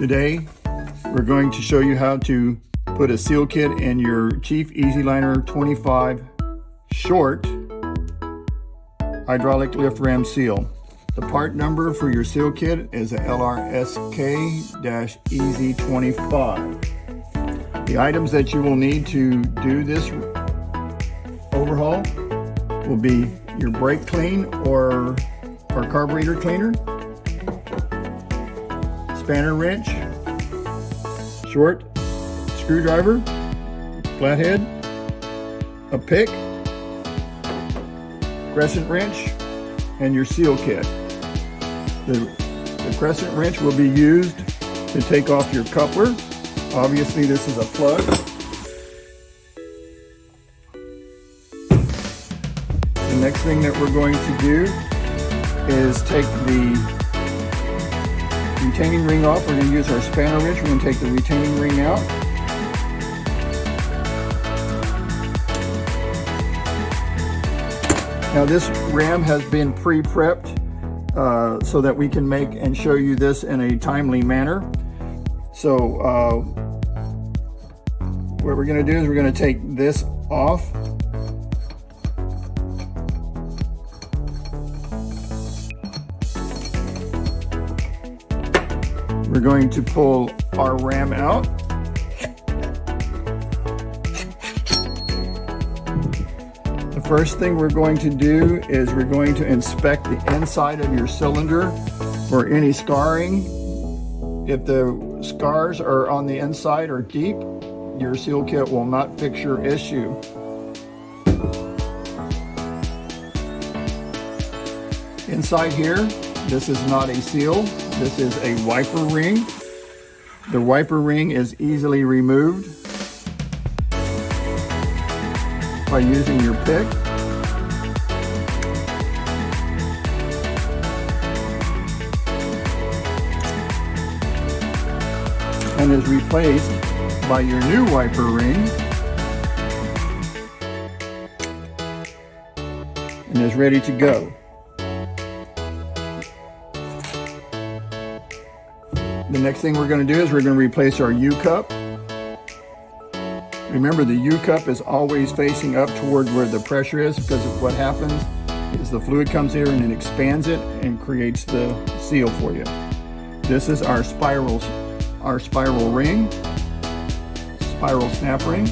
Today, we're going to show you how to put a seal kit in your Chief EZ-25 short hydraulic lift ram seal. The part number for your seal kit is a EZ-25. The items that you will need to do this overhaul will be your brake clean or carburetor cleaner, spanner wrench, short screwdriver, flathead, a pick, crescent wrench, and your seal kit. The crescent wrench will be used to take off your coupler. Obviously, this is a plug. The next thing that we're going to do is take the retaining ring off. We're going to use our spanner wrench. We're going to take the retaining ring out. Now this ram has been pre-prepped so that we can make and show you this in a timely manner. So what we're going to do is we're going to take this off. We're going to pull our ram out. The first thing we're going to do is we're going to inspect the inside of your cylinder for any scarring. If the scars are on the inside or deep, your seal kit will not fix your issue. Inside here, this is not a seal. This is a wiper ring. The wiper ring is easily removed by using your pick. And is replaced by your new wiper ring. And is ready to go. The next thing we're going to do is we're going to replace our U-cup. Remember, the U-cup is always facing up toward where the pressure is, because of what happens is the fluid comes here and it expands it and creates the seal for you. This is our spiral ring, spiral snap ring.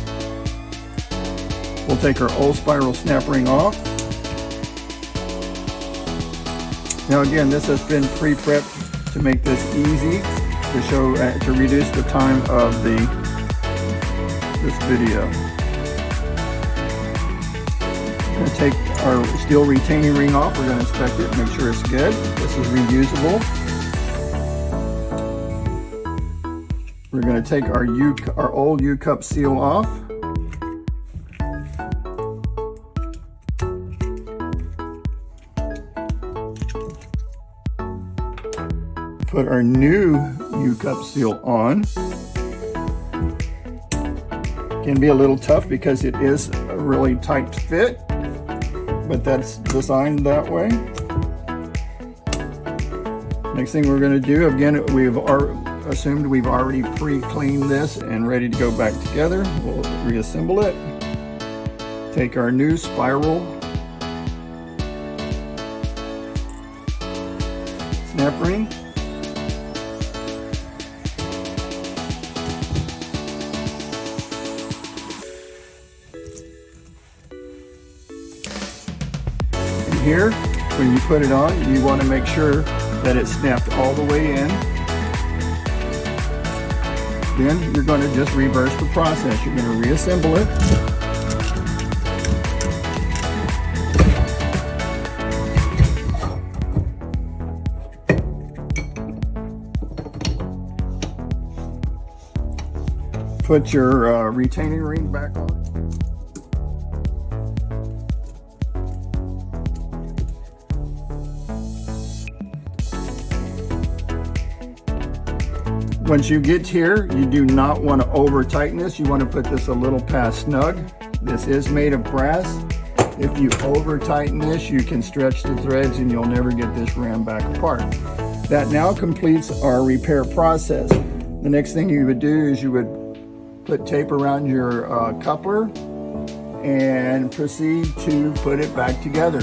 We'll take our old spiral snap ring off. Now again, this has been pre-prepped to make this easy to show, to reduce the time of this video. We're going to take our steel retaining ring off. We're going to inspect it, make sure it's good. This is reusable. We're going to take our old U-cup seal off. Put our new U-cup seal on. Can be a little tough because it is a really tight fit, but that's designed that way. Next thing we're going to do, again, we've assumed we've already pre-cleaned this and ready to go back together. We'll reassemble it. Take our new spiral snap ring. And here, when you put it on, you want to make sure that it's snapped all the way in. Then you're going to just reverse the process. You're going to reassemble it. Put your retaining ring back on. Once you get here, you do not want to over tighten this. You want to put this a little past snug. This is made of brass. If you over tighten this, you can stretch the threads and you'll never get this ram back apart. That now completes our repair process. The next thing you would do is you would put tape around your coupler and proceed to put it back together.